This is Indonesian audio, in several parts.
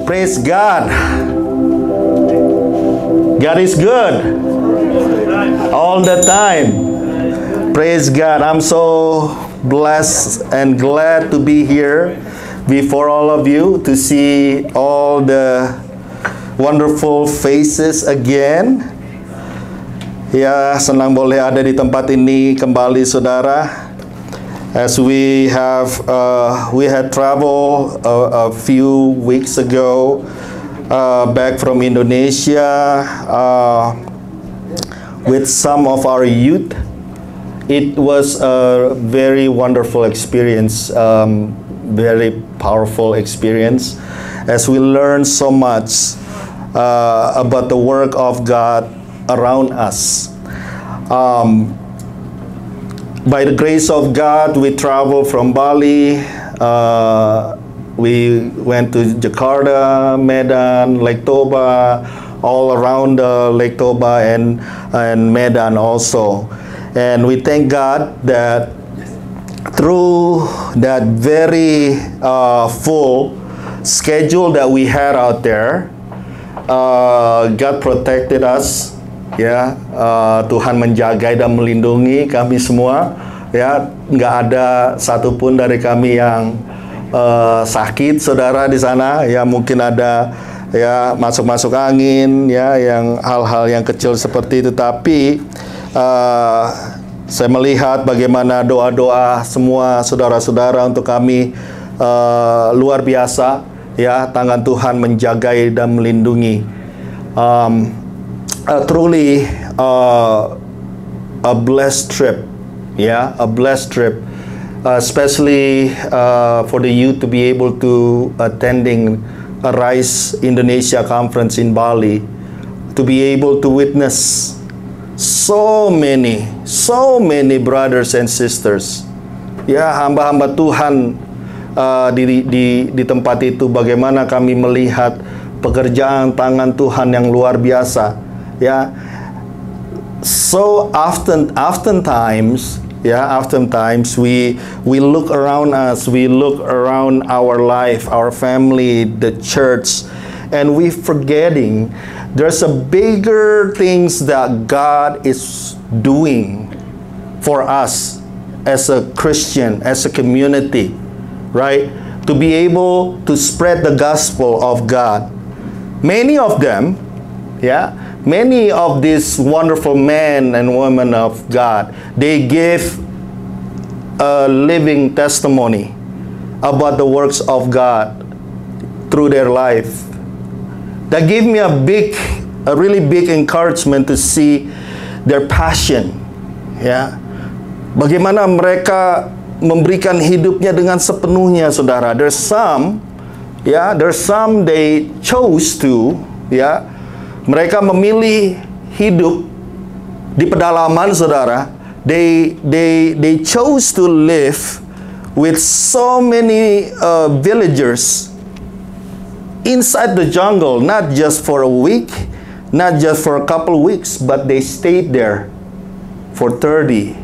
Praise God. God is good all the time. Praise God. I'm so blessed and glad to be here before all of you, to see all the wonderful faces again. Ya, senang boleh ada di tempat ini kembali, saudara. As we had traveled a few weeks ago back from Indonesia with some of our youth. It was a very wonderful experience, very powerful experience, as we learned so much about the work of God around us. By the grace of God, we traveled from Bali. We went to Jakarta, Medan, Lake Toba, all around Lake Toba and Medan also. And we thank God that through that very full schedule that we had out there, God protected us. Ya, Tuhan menjaga dan melindungi kami semua. Ya, nggak ada satupun dari kami yang sakit, saudara, di sana. Ya, mungkin ada ya masuk angin, ya, yang hal-hal yang kecil seperti itu. Tapi saya melihat bagaimana doa-doa semua saudara-saudara untuk kami luar biasa. Ya, tangan Tuhan menjagai dan melindungi. Truly a blessed trip, yeah, a blessed trip, especially for the youth to be able to attending a Rise Indonesia conference in Bali, to be able to witness so many brothers and sisters, ya, hamba-hamba Tuhan di tempat itu. Bagaimana kami melihat pekerjaan tangan Tuhan yang luar biasa. Yeah, so oftentimes we look around us, we look around our life, our family, the church, and we forgetting there's a bigger things that God is doing for us as a Christian, as a community, right? To be able to spread the gospel of God. Many of them, yeah, many of these wonderful men and women of God, they give a living testimony about the works of God through their life. That gave me a really big encouragement to see their passion. Ya, bagaimana mereka memberikan hidupnya dengan sepenuhnya, saudara. There's some they chose to, ya. Mereka memilih hidup di pedalaman, saudara. They chose to live with so many villagers inside the jungle, not just for a week, not just for a couple weeks, but they stayed there for 30,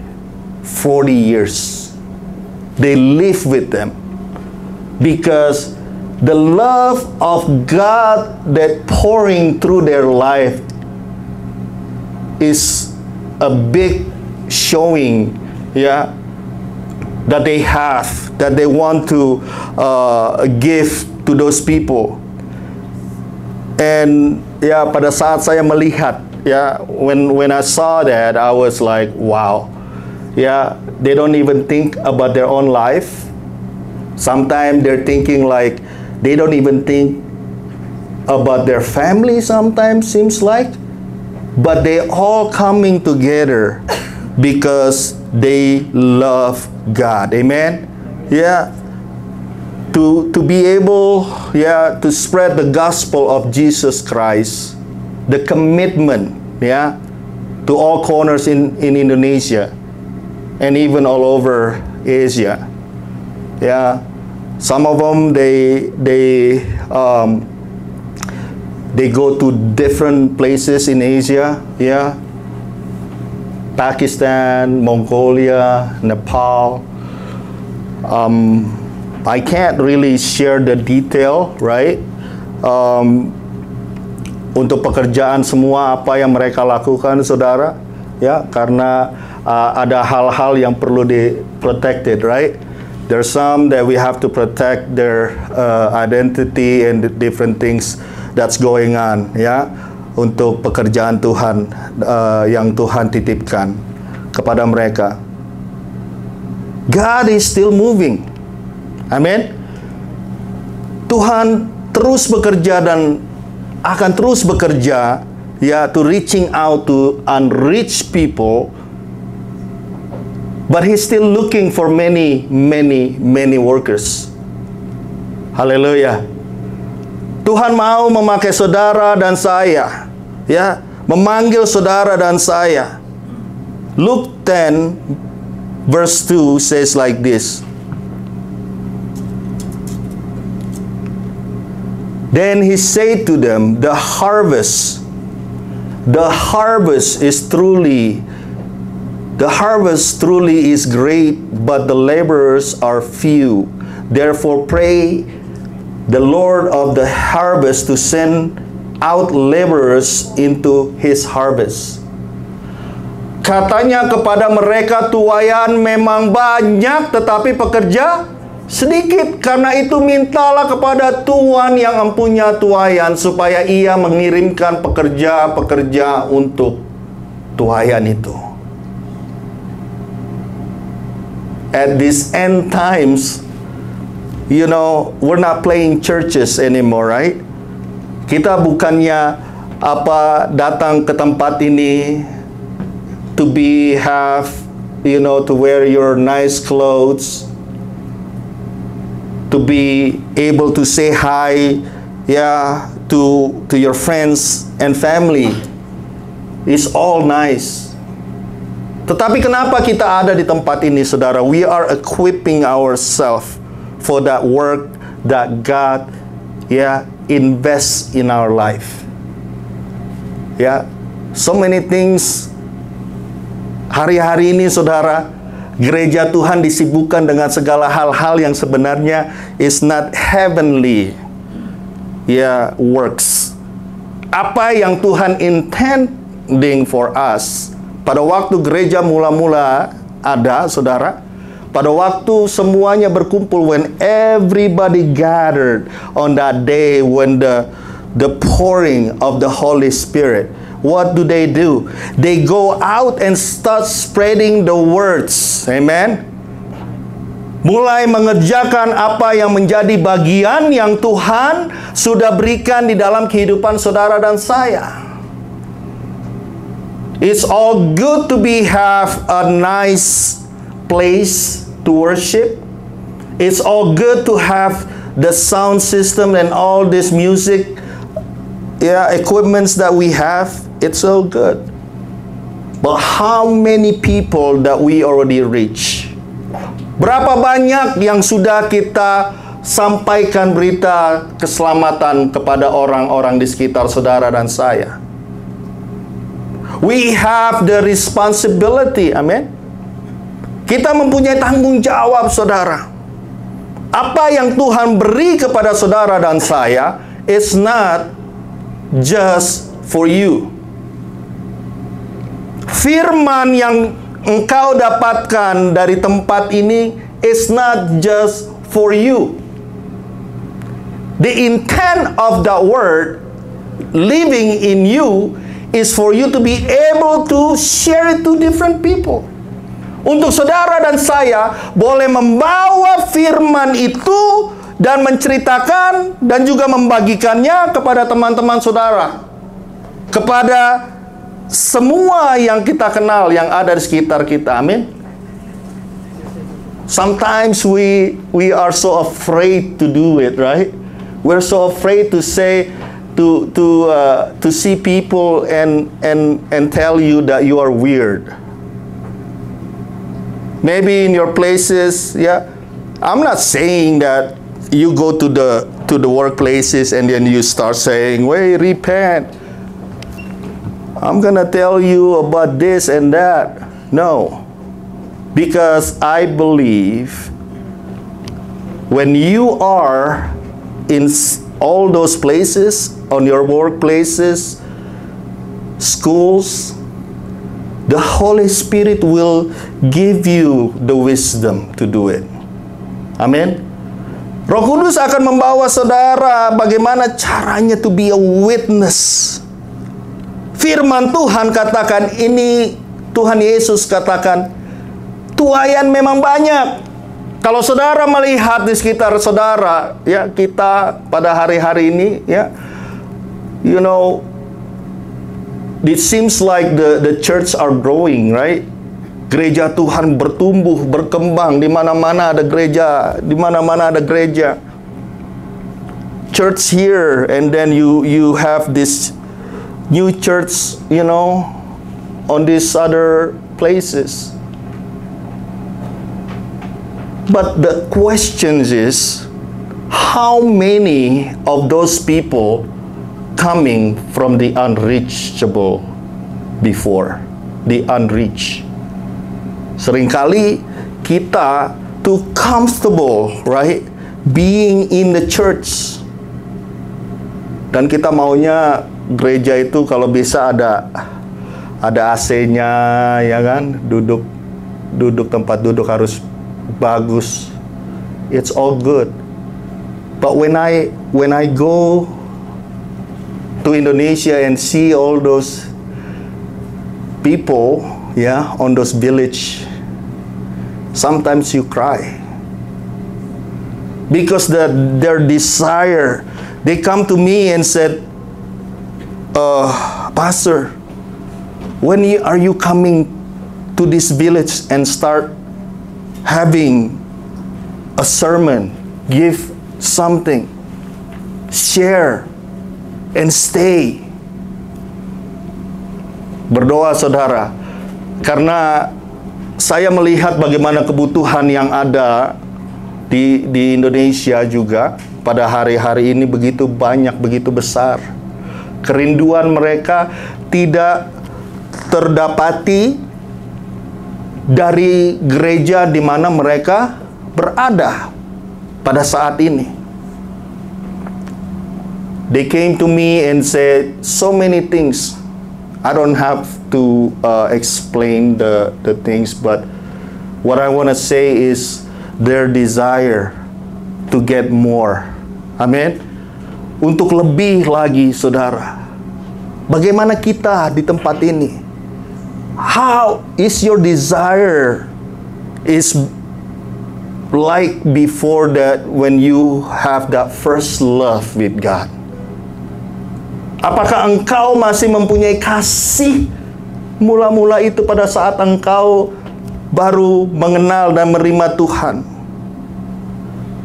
40 years. They live with them because the love of God that pouring through their life is a big showing, yeah, that they have, that they want to give to those people. And ya, pada saat saya melihat, ya, when I saw that, I was like, wow, yeah, they don't even think about their own life. Sometimes they're thinking like, they don't even think about their family sometimes, seems like. But they all coming together because they love God. Amen? Yeah. To be able, yeah, to spread the gospel of Jesus Christ. The commitment, yeah, to all corners in Indonesia. And even all over Asia. Yeah. Some of them, they go to different places in Asia, yeah. Pakistan, Mongolia, Nepal. I can't really share the detail, right? untuk pekerjaan semua apa yang mereka lakukan, saudara, ya, karena ada hal-hal yang perlu di protected, right? There's some that we have to protect their identity and the different things that's going on, ya, untuk pekerjaan Tuhan yang Tuhan titipkan kepada mereka. God is still moving. Amin. Tuhan terus bekerja dan akan terus bekerja, ya, to reaching out to unreached people, but He's still looking for many workers. Haleluya. Tuhan mau memakai saudara dan saya, ya, memanggil saudara dan saya. Luke 10 verse 2 says like this. Then He said to them, the harvest truly is great, but the laborers are few. Therefore pray the Lord of the harvest to send out laborers into His harvest. Katanya kepada mereka, tuaian memang banyak, tetapi pekerja sedikit. Karena itu mintalah kepada Tuhan yang empunya tuaian, supaya Ia mengirimkan pekerja-pekerja untuk tuaian itu. At these end times, you know, we're not playing churches anymore, right? Kita bukannya datang ke tempat ini to wear your nice clothes, to be able to say hi, yeah, to your friends and family. It's all nice. Tetapi kenapa kita ada di tempat ini, saudara? We are equipping ourselves for that work that God, yeah, invests in our life. Yeah, so many things. Hari-hari ini, saudara, gereja Tuhan disibukkan dengan segala hal-hal yang sebenarnya is not heavenly, ya, works. Apa yang Tuhan intending for us pada waktu gereja mula-mula ada, saudara, pada waktu semuanya berkumpul, when everybody gathered on that day, when the pouring of the Holy Spirit, what do? They go out and start spreading the words. Amen. Mulai mengerjakan apa yang menjadi bagian yang Tuhan sudah berikan di dalam kehidupan saudara dan saya. It's all good to have a nice place to worship. It's all good to have the sound system and all this music, yeah, equipments that we have. It's so good. But how many people that we already reach? Berapa banyak yang sudah kita sampaikan berita keselamatan kepada orang-orang di sekitar saudara dan saya? We have the responsibility, amen. Kita mempunyai tanggung jawab, saudara. Apa yang Tuhan beri kepada saudara dan saya, it's not just for you. Firman yang engkau dapatkan dari tempat ini is not just for you. The intent of the word living in you is for you to be able to share it to different people. Untuk saudara dan saya boleh membawa firman itu dan menceritakan dan juga membagikannya kepada teman-teman saudara, kepada semua yang kita kenal yang ada di sekitar kita. Amin. Sometimes we are so afraid to do it, right? We're so afraid to say to see people and tell you that you are weird. Maybe in your places, yeah. I'm not saying that you go to the workplaces and then you start saying, "Wait, repent. I'm gonna tell you about this and that." No. Because I believe when you are all those places, on your workplaces, schools, the Holy Spirit will give you the wisdom to do it. Amin. Roh Kudus akan membawa saudara bagaimana caranya to be a witness. Firman Tuhan katakan ini, Tuhan Yesus katakan, tuaian memang banyak. Kalau saudara melihat di sekitar saudara, ya, kita pada hari-hari ini, ya, you know, it seems like the church are growing, right? Gereja Tuhan bertumbuh, berkembang, di mana-mana ada gereja, di mana-mana ada gereja. Church here, and then you have this new church, you know, on these other places. But the question is, how many of those people coming from the unreachable before, the unreached? Seringkali kita too comfortable, right, being in the church. Dan kita maunya gereja itu kalau bisa ada AC-nya, ya kan? Duduk tempat duduk harus bagus. It's all good. But when I go to Indonesia and see all those people, yeah, on those village, sometimes you cry. Because their desire, they come to me and said, Pastor, when are you coming to this village and start having a sermon, give something, share, and stay. Berdoa saudara, karena saya melihat bagaimana kebutuhan yang ada di Indonesia juga pada hari-hari ini begitu banyak, begitu besar. Kerinduan mereka tidak terdapati dari gereja di mana mereka berada pada saat ini. They came to me and said so many things. I don't have to explain the things, but what I want to say is their desire to get more. Amin. Untuk lebih lagi, saudara. Bagaimana kita di tempat ini? How is your desire is like before that when you have that first love with God? Apakah engkau masih mempunyai kasih mula-mula itu pada saat engkau baru mengenal dan menerima Tuhan?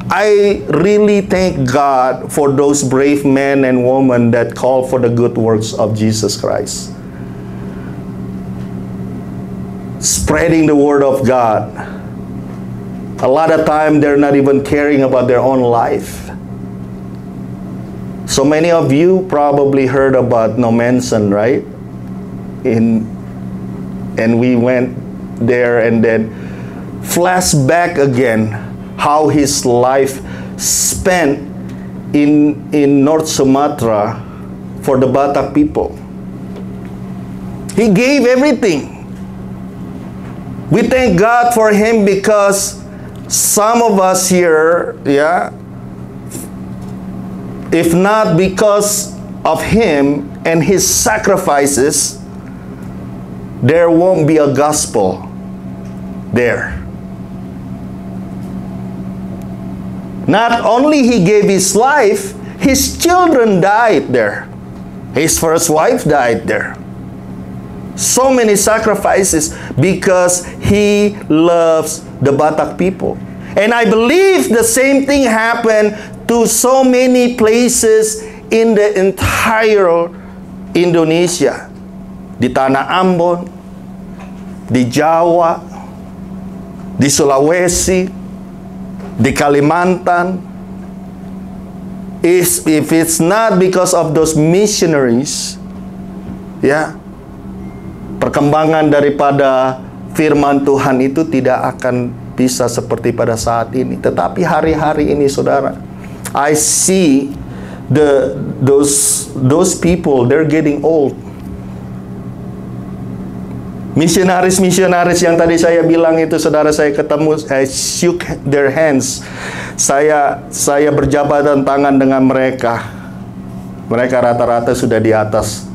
I really thank God for those brave men and women that call for the good works of Jesus Christ. Spreading the word of God. A lot of time they're not even caring about their own life. So many of you probably heard about Nomensen, right? And we went there and then flash back again how his life spent in North Sumatra for the Batak people. He gave everything. We thank God for him because some of us here, yeah, if not because of him and his sacrifices, there won't be a gospel there. Not only he gave his life, his children died there. His first wife died there. So many sacrifices because he loves the Batak people. And I believe the same thing happened to so many places in the entire Indonesia. Di Tanah Ambon, di Jawa, di Sulawesi, di Kalimantan. If it's not because of those missionaries, ya, perkembangan daripada firman Tuhan itu tidak akan bisa seperti pada saat ini. Tetapi hari-hari ini, saudara, I see those people, they're getting old. Misionaris yang tadi saya bilang itu, saudara, saya ketemu, I shook their hands. Saya berjabatan tangan dengan mereka. Mereka rata-rata sudah di atas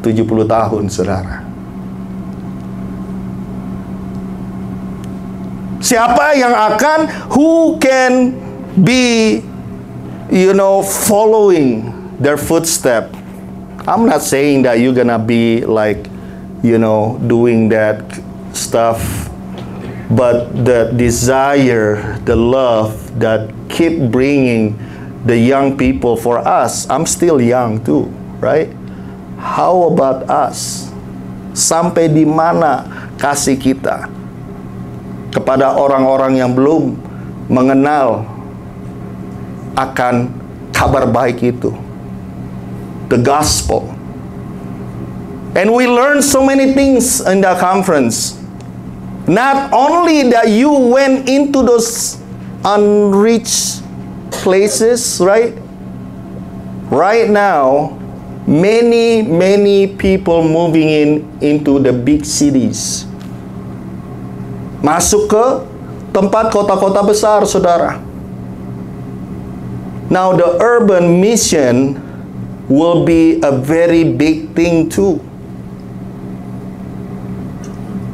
70 tahun, saudara. Siapa yang who can be, following their footstep? I'm not saying that you're gonna be like, doing that stuff, but the desire, the love that keep bringing the young people for us. I'm still young too, right? How about us? Sampai di mana kasih kita kepada orang-orang yang belum mengenal akan kabar baik itu, the gospel. And we learned so many things in the conference. Not only that you went into those unreached places, right? Right now, many people moving into the big cities. Masuk ke tempat kota-kota besar, saudara. Now the urban mission will be a very big thing too.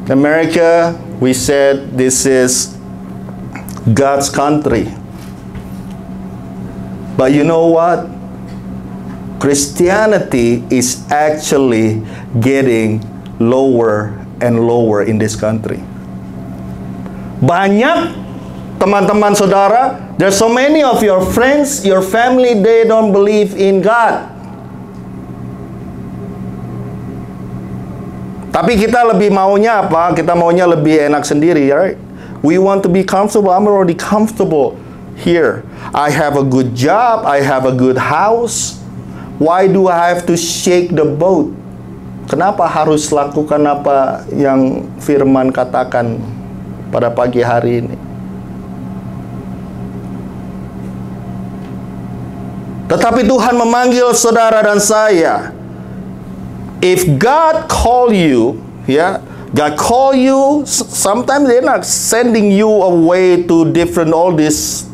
America, we said this is God's country. But you know what? Christianity is actually getting lower and lower in this country. Banyak teman-teman saudara, there's so many of your friends, your family, they don't believe in God. Tapi kita lebih maunya apa? Kita maunya lebih enak sendiri, right? We want to be comfortable. I'm already comfortable here. I have a good job. I have a good house. Why do I have to shake the boat? Kenapa harus lakukan apa yang firman katakan pada pagi hari ini? Tetapi Tuhan memanggil saudara dan saya. If God call you, God call you, sometimes they're not sending you away to all these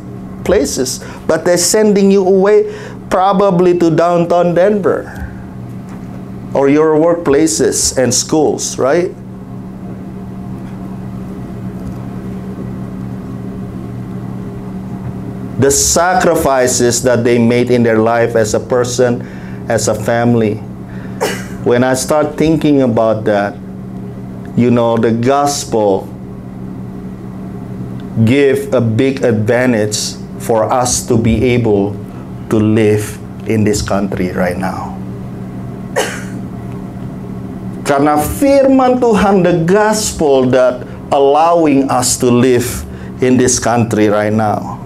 places, but they're sending you away probably to downtown Denver or your workplaces and schools, right? The sacrifices that they made in their life as a person, as a family. When I start thinking about that, the gospel give a big advantage for us to be able to live in this country right now. Karena firman Tuhan, the gospel that allowing us to live in this country right now.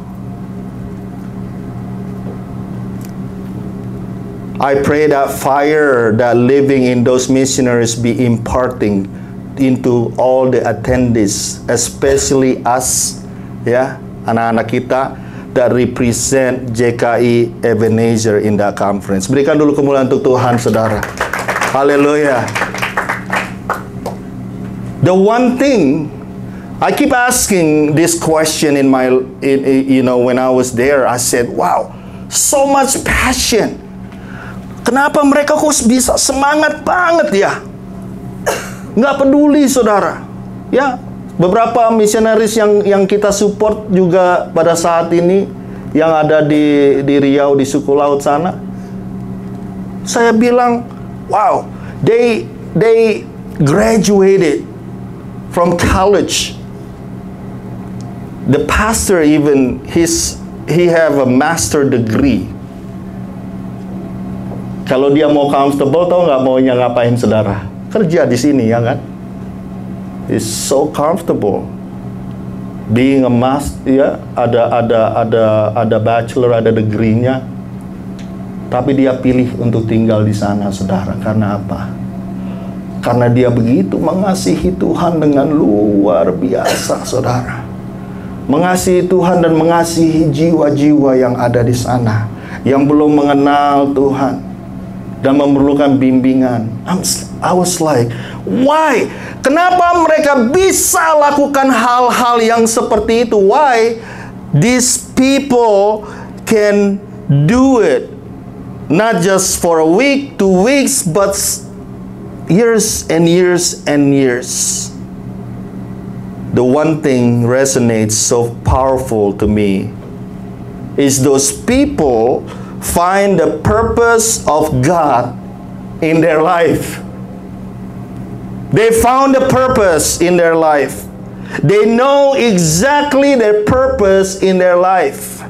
I pray that fire that living in those missionaries be imparting into all the attendees, especially us, anak-anak kita that represent JKI Ebenezer in that conference. Berikan dulu kemuliaan untuk Tuhan, saudara. Haleluya. The one thing I keep asking this question when I was there, I said, wow, so much passion. Kenapa mereka kok bisa semangat banget ya? Nggak peduli, saudara. Ya, beberapa misionaris yang kita support juga pada saat ini, yang ada di Riau, di suku laut sana. Saya bilang, wow, they graduated from college. The pastor even, he have a master degree. Kalau dia mau comfortable, tau nggak maunya ngapain, saudara? Kerja di sini, ya kan? He's so comfortable. Being a master, ada bachelor, ada degree-nya. Tapi dia pilih untuk tinggal di sana, saudara. Karena apa? Karena dia begitu mengasihi Tuhan dengan luar biasa, saudara. Mengasihi Tuhan dan mengasihi jiwa-jiwa yang ada di sana. yang belum mengenal Tuhan dan memerlukan bimbingan. I was like, why? Kenapa mereka bisa lakukan hal-hal yang seperti itu? Why these people can do it? Not just for a week, 2 weeks, but years and years and years. The one thing resonates so powerful to me is those people find the purpose of God in their life. They found the purpose in their life. They know exactly their purpose in their life.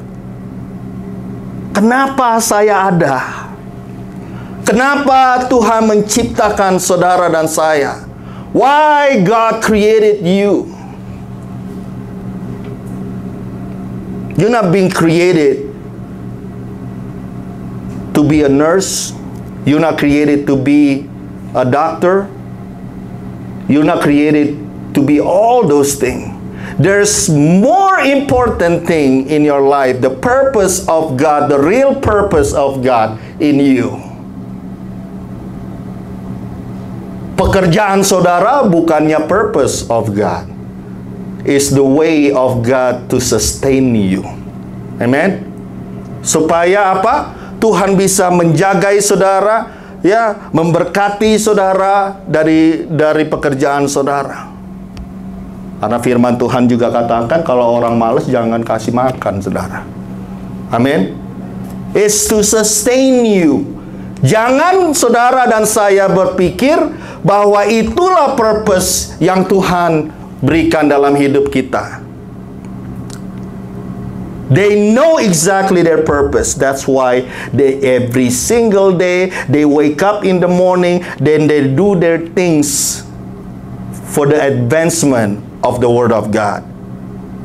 Kenapa saya ada? Kenapa Tuhan menciptakan saudara dan saya? Why God created you? You're not being created to be a nurse. You're not created to be a doctor. You're not created to be all those things. There's more important thing in your life, the purpose of God, the real purpose of God in you. Pekerjaan saudara bukannya purpose of God. It's the way of God to sustain you. Amen. Supaya apa? Tuhan bisa menjagai saudara, ya, memberkati saudara dari pekerjaan saudara. Karena firman Tuhan juga katakan kalau orang malas jangan kasih makan, saudara. Amin. It's to sustain you. Jangan saudara dan saya berpikir bahwa itulah purpose yang Tuhan berikan dalam hidup kita. They know exactly their purpose. That's why they every single day they wake up in the morning, then they do their things for the advancement of the Word of God.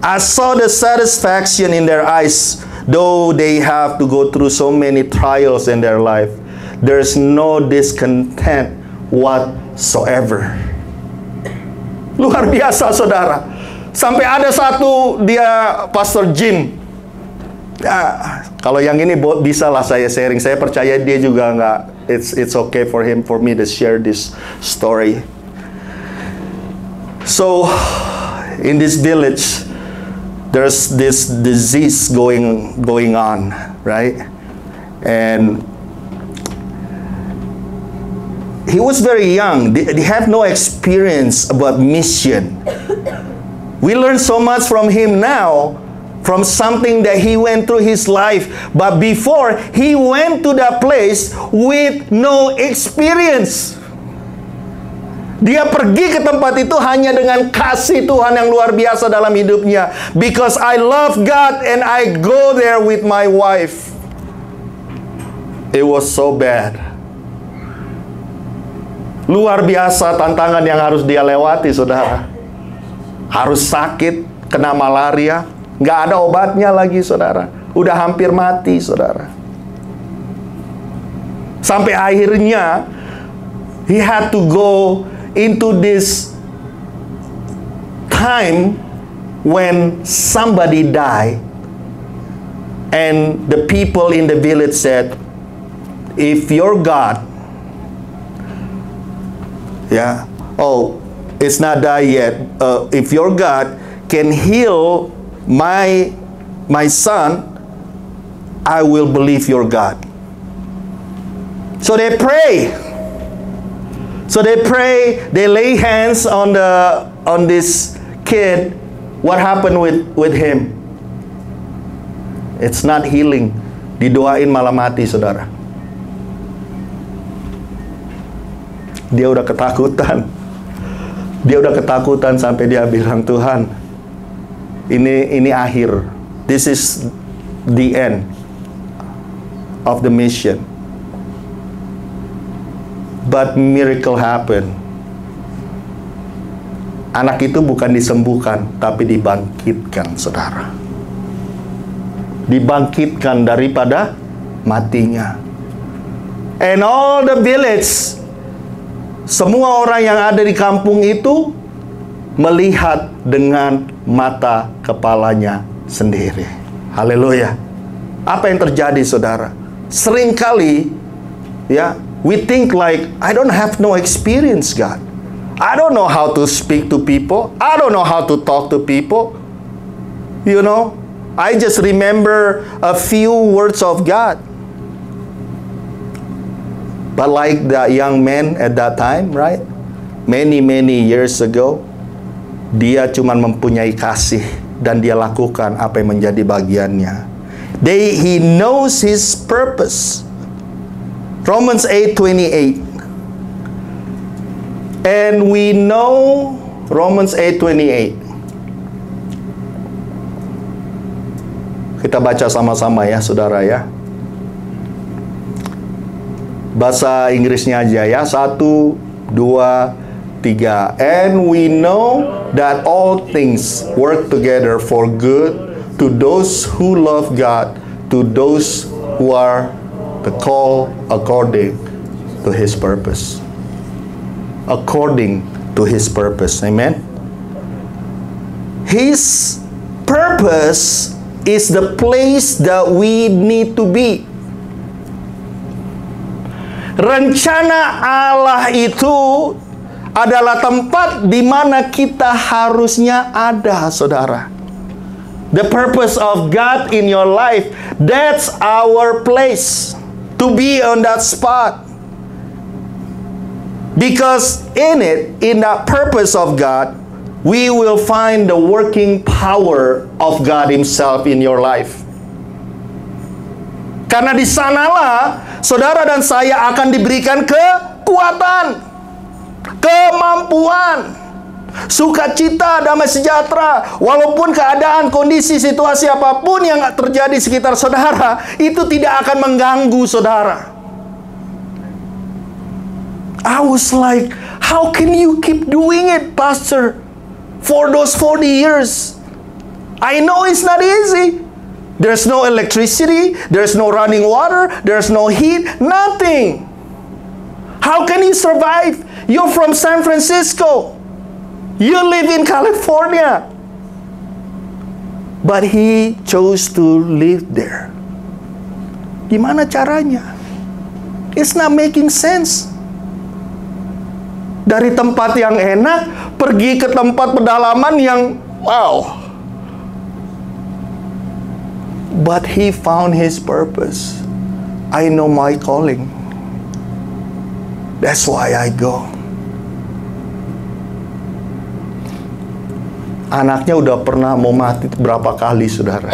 I saw the satisfaction in their eyes, though they have to go through so many trials in their life. There's no discontent whatsoever. Luar biasa, saudara. Sampai ada satu dia, Pastor Jim. Ya, kalau yang ini bisa lah saya sharing. Saya percaya dia juga nggak. It's okay for me to share this story. So, in this village, there's this disease going on, right? And he was very young. They have no experience about mission. We learn so much from him now, from something that he went through his life. But before, he went to that place with no experience. Dia pergi ke tempat itu hanya dengan kasih Tuhan yang luar biasa dalam hidupnya. Because I love God and I go there with my wife. It was so bad. Luar biasa tantangan yang harus dia lewati, saudara. Harus sakit, kena malaria. Nggak ada obatnya lagi, saudara. Udah hampir mati, saudara. Sampai akhirnya, he had to go into this time when somebody died. And the people in the village said, if your God, yeah, oh, it's not died yet. If your God can heal my son, I will believe your God. So they pray. They lay hands on this kid. What happened with him? It's not healing. Didoain malah mati, saudara. Dia udah ketakutan. Dia udah ketakutan sampai dia bilang, Tuhan, ini akhir. This is the end of the mission. But miracle happened. Anak itu bukan disembuhkan, tapi dibangkitkan, saudara. Dibangkitkan daripada matinya. And all the village, semua orang yang ada di kampung itu melihat dengan mata kepalanya sendiri. Haleluya. Apa yang terjadi, saudara? Seringkali, ya, we think like, I don't have no experience, God. I don't know how to speak to people. I don't know how to talk to people. You know, I just remember a few words of God. But like the young man at that time, right? Many years ago, dia cuma mempunyai kasih dan dia lakukan apa yang menjadi bagiannya. He knows his purpose. Romans 8:28. And we know Romans 8:28. Kita baca sama-sama ya, saudara ya. Bahasa Inggrisnya aja ya. 1, 2, 3. And we know that all things work together for good to those who love God, to those who are the called according to His purpose. According to His purpose. Amen. His purpose is the place that we need to be. Rencana Allah itu adalah tempat di mana kita harusnya ada, saudara. The purpose of God in your life, that's our place to be on that spot. Because in that purpose of God, we will find the working power of God Himself in your life. Karena di sanalah saudara dan saya akan diberikan kekuatan, kemampuan, sukacita, damai sejahtera. Walaupun keadaan, kondisi, situasi apapun yang terjadi sekitar saudara, itu tidak akan mengganggu saudara. I was like, how can you keep doing it, Pastor, for those 40 years? I know it's not easy. There's no electricity, there's no running water, there's no heat, nothing. How can you survive? You're from San Francisco. You live in California. But he chose to live there. Gimana caranya? It's not making sense. Dari tempat yang enak, pergi ke tempat pedalaman yang wow. But he found his purpose. I know my calling. That's why I go. Anaknya udah pernah mau mati berapa kali, saudara.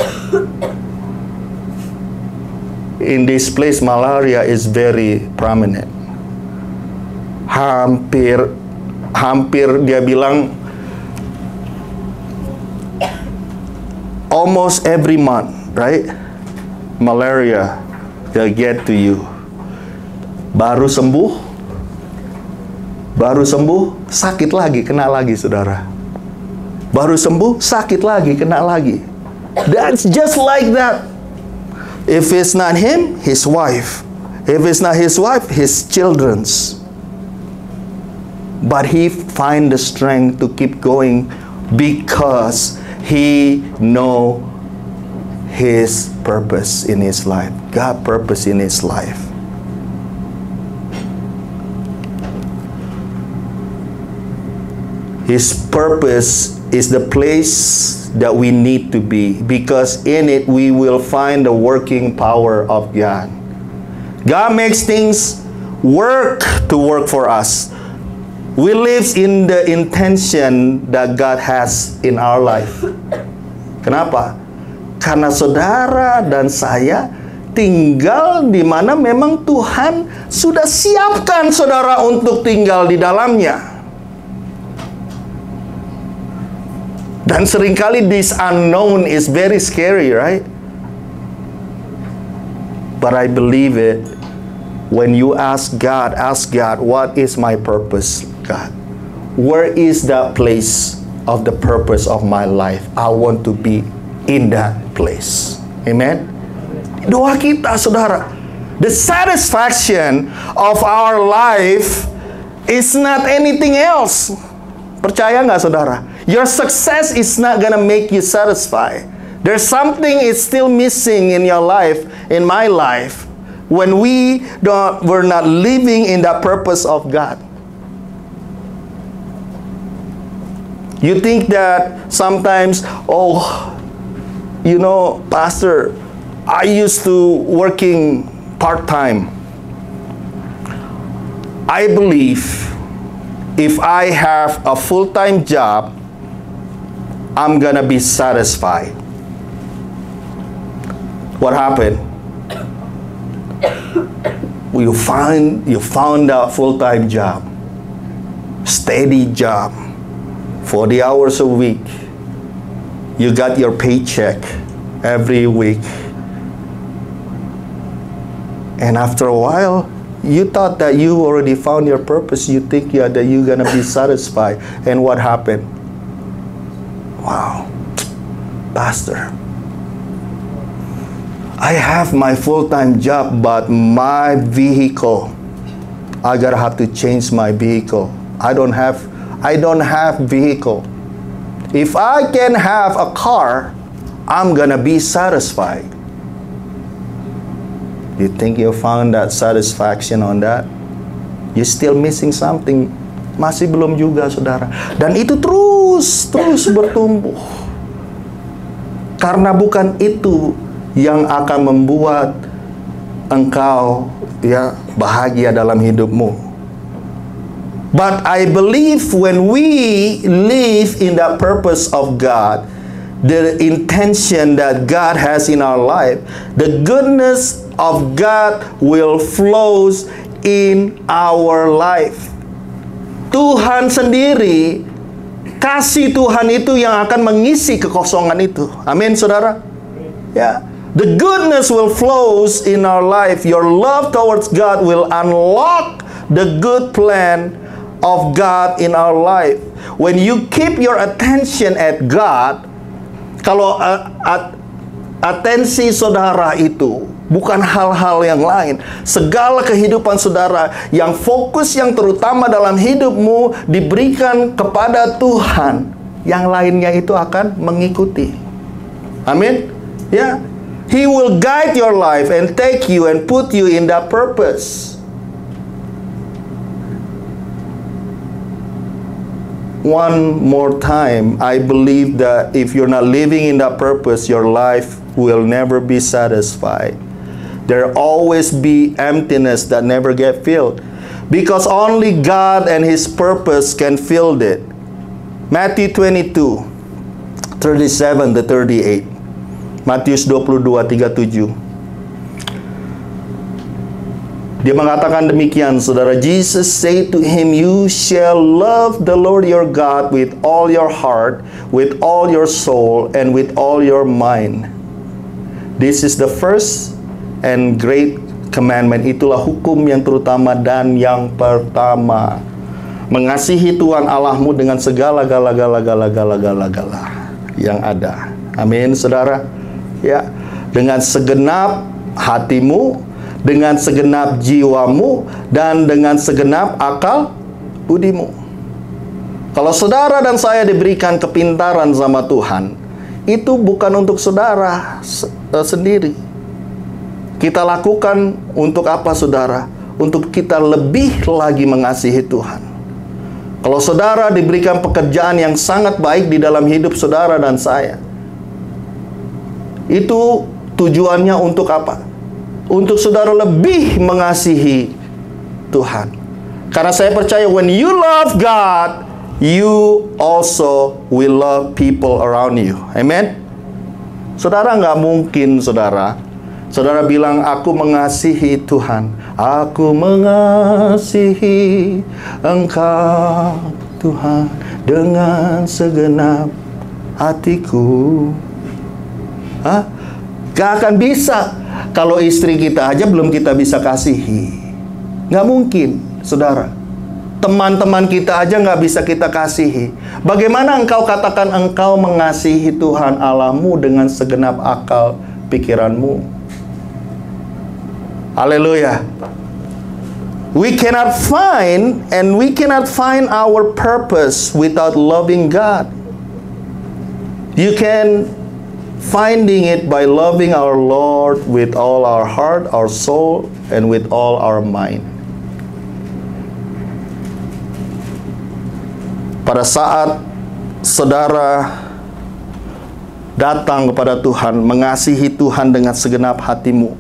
In this place, malaria is very prominent. Hampir dia bilang almost every month, right? Malaria will get to you. Baru sembuh, sakit lagi, kena lagi, saudara. Baru sembuh, sakit lagi, kena lagi. That's just like that. If it's not him, his wife. If it's not his wife, his children's. But he find the strength to keep going because he know his purpose in his life. God's purpose in his life. His purpose is the place that we need to be, because in it we will find the working power of God. God makes things work for us. We live in the intention that God has in our life. Kenapa? Karena saudara dan saya tinggal di mana memang Tuhan sudah siapkan saudara untuk tinggal di dalamnya. Dan seringkali this unknown is very scary, right? But I believe it. When you ask God, what is my purpose, God? Where is that place of the purpose of my life? I want to be in that place. Amen? Doa kita, saudara. The satisfaction of our life is not anything else. Percaya nggak, saudara? Your success is not gonna make you satisfied. There's something is still missing in your life, in my life, when we're not living in the purpose of God. You think that sometimes, Pastor, I used to working part-time. I believe if I have a full-time job, I'm gonna be satisfied. What happened? You found a full-time job, steady job, 40 hours a week. You got your paycheck every week. And after a while, you thought that you already found your purpose. You think that you're going to be satisfied. And what happened? Wow, Pastor, I have my full-time job, but my vehicle, I gotta have to change my vehicle. I don't have vehicle. If I can have a car, I'm gonna be satisfied. You think you found that satisfaction on that? You're still missing something. Masih belum juga, saudara. Dan itu terus bertumbuh. Karena bukan itu yang akan membuat engkau bahagia dalam hidupmu. But I believe when we live in the purpose of God, the intention that God has in our life, the goodness of God will flows in our life. Tuhan sendiri, kasih Tuhan itu yang akan mengisi kekosongan itu. Amin, saudara. Ya, the goodness will flows in our life. Your love towards God will unlock the good plan of God in our life. When you keep your attention at God, kalau atensi saudara itu bukan hal-hal yang lain, segala kehidupan saudara yang fokus yang terutama dalam hidupmu diberikan kepada Tuhan, yang lainnya itu akan mengikuti. Amin. Ya, He will guide your life and take you and put you in that purpose. One more time, I believe that if you're not living in that purpose, your life will never be satisfied. There always be emptiness that never get filled, because only God and His purpose can fill it. Matthew 22:37-38. Matius 22:37. Dia mengatakan demikian, saudara. Jesus said to him, "You shall love the Lord your God with all your heart, with all your soul, and with all your mind. This is the first and great commandment." Itulah hukum yang terutama dan yang pertama. Mengasihi Tuhan Allahmu dengan segala gala yang ada. Amin, saudara. Ya, dengan segenap hatimu, dengan segenap jiwamu, dan dengan segenap akal budimu. Kalau saudara dan saya diberikan kepintaran sama Tuhan, itu bukan untuk saudara sendiri. Kita lakukan untuk apa, saudara? Untuk kita lebih lagi mengasihi Tuhan. Kalau saudara diberikan pekerjaan yang sangat baik di dalam hidup saudara dan saya, itu tujuannya untuk apa? Untuk saudara lebih mengasihi Tuhan. Karena saya percaya when you love God, you also will love people around you. Amen. Saudara nggak mungkin, saudara bilang, "Aku mengasihi Tuhan, aku mengasihi Engkau Tuhan dengan segenap hatiku." Gak akan bisa kalau istri kita aja belum kita bisa kasihi. Gak mungkin, saudara. Teman-teman kita aja gak bisa kita kasihi. Bagaimana engkau katakan engkau mengasihi Tuhan Allahmu dengan segenap akal pikiranmu? Haleluya. We cannot find our purpose without loving God. You can finding it by loving our Lord with all our heart, our soul, and with all our mind. Pada saat saudara datang kepada Tuhan, mengasihi Tuhan dengan segenap hatimu,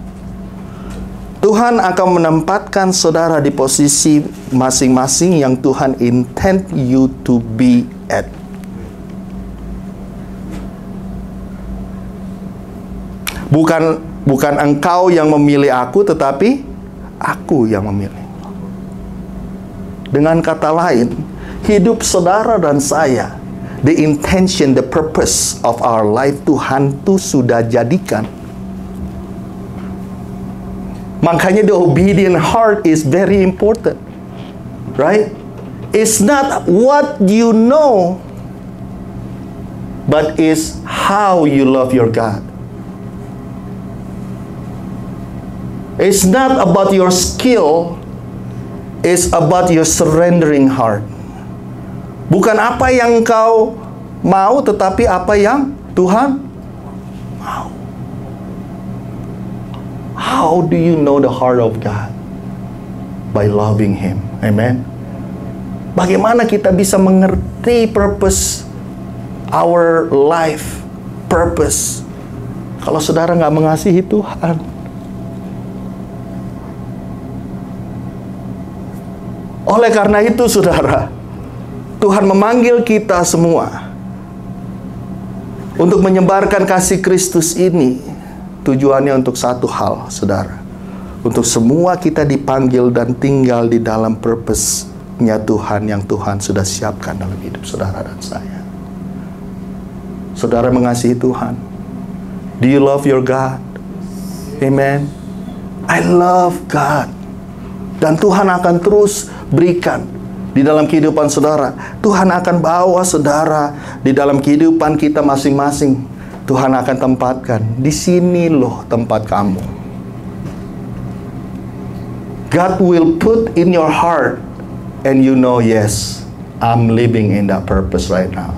Tuhan akan menempatkan saudara di posisi masing-masing yang Tuhan intend you to be at. Bukan engkau yang memilih aku, tetapi aku yang memilih. Dengan kata lain, hidup saudara dan saya, the intention, the purpose of our life, Tuhan tuh sudah jadikan. Makanya the obedient heart is very important. Right? It's not what you know, but it's how you love your God. It's not about your skill, it's about your surrendering heart. Bukan apa yang kau mau, tetapi apa yang Tuhan mau. How do you know the heart of God? By loving Him. Amen. Bagaimana kita bisa mengerti purpose our life, purpose, kalau saudara nggak mengasihi Tuhan? Oleh karena itu, saudara, Tuhan memanggil kita semua untuk menyebarkan kasih Kristus ini. Tujuannya untuk satu hal, saudara. Untuk semua kita dipanggil dan tinggal di dalam purpose-nya Tuhan yang Tuhan sudah siapkan dalam hidup saudara dan saya. Saudara mengasihi Tuhan. Do you love your God? Amen. I love God. Dan Tuhan akan terus berikan di dalam kehidupan saudara. Tuhan akan bawa saudara di dalam kehidupan kita masing-masing. Tuhan akan tempatkan, di sini loh tempat kamu. God will put in your heart and you know, yes, I'm living in that purpose right now.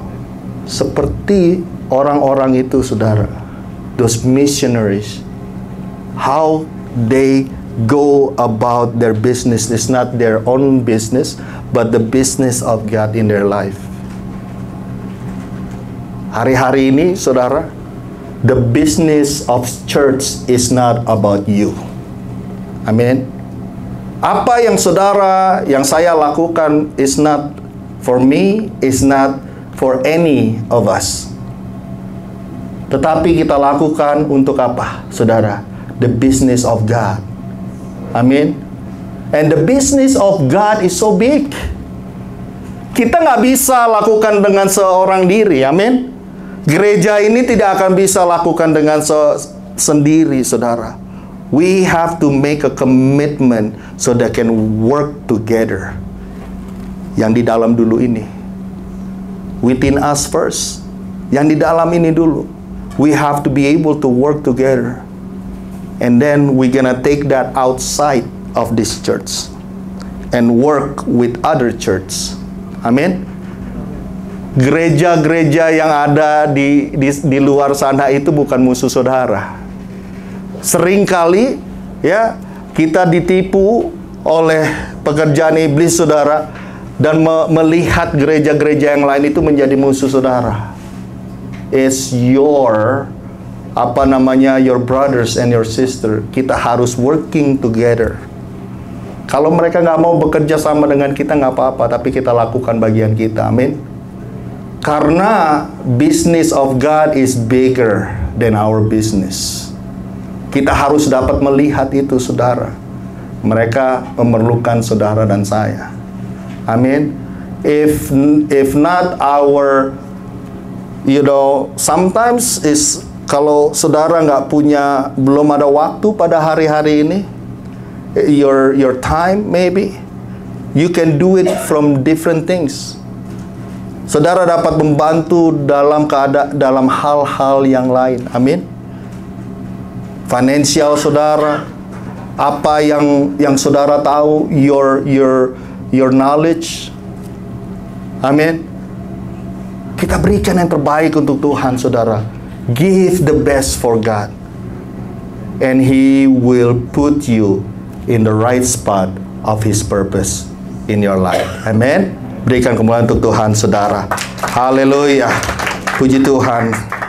Seperti orang-orang itu, saudara, those missionaries, how they go about their business is not their own business, but the business of God in their life. Hari-hari ini, saudara, the business of church is not about you. Amin. Apa yang saudara, yang saya lakukan is not for me, is not for any of us. Tetapi kita lakukan untuk apa, saudara? The business of God. Amin. And the business of God is so big. Kita nggak bisa lakukan dengan seorang diri. Amin. Gereja ini tidak akan bisa lakukan dengan sendiri, saudara. We have to make a commitment so they can work together. Yang di dalam dulu ini. Within us first. Yang di dalam ini dulu. We have to be able to work together. And then we're gonna take that outside of this church and work with other church. Amin. Gereja-gereja yang ada di luar sana itu bukan musuh saudara. Seringkali ya kita ditipu oleh pekerjaan iblis, saudara, dan melihat gereja-gereja yang lain itu menjadi musuh saudara. It's your your brothers and your sister. Kita harus working together. Kalau mereka nggak mau bekerja sama dengan kita, nggak apa-apa, tapi kita lakukan bagian kita. Amin. Karena business of God is bigger than our business. Kita harus dapat melihat itu, saudara. Mereka memerlukan saudara dan saya. Amin. If not our, sometimes is, kalau saudara nggak punya, belum ada waktu pada hari-hari ini, your time maybe, you can do it from different things. Saudara dapat membantu dalam hal-hal yang lain. Amin. Financial saudara, apa yang saudara tahu, your knowledge. Amin. Kita berikan yang terbaik untuk Tuhan, saudara. Give the best for God. And He will put you in the right spot of His purpose in your life. Amen. Berikan kemuliaan untuk Tuhan, saudara. Haleluya. Puji Tuhan.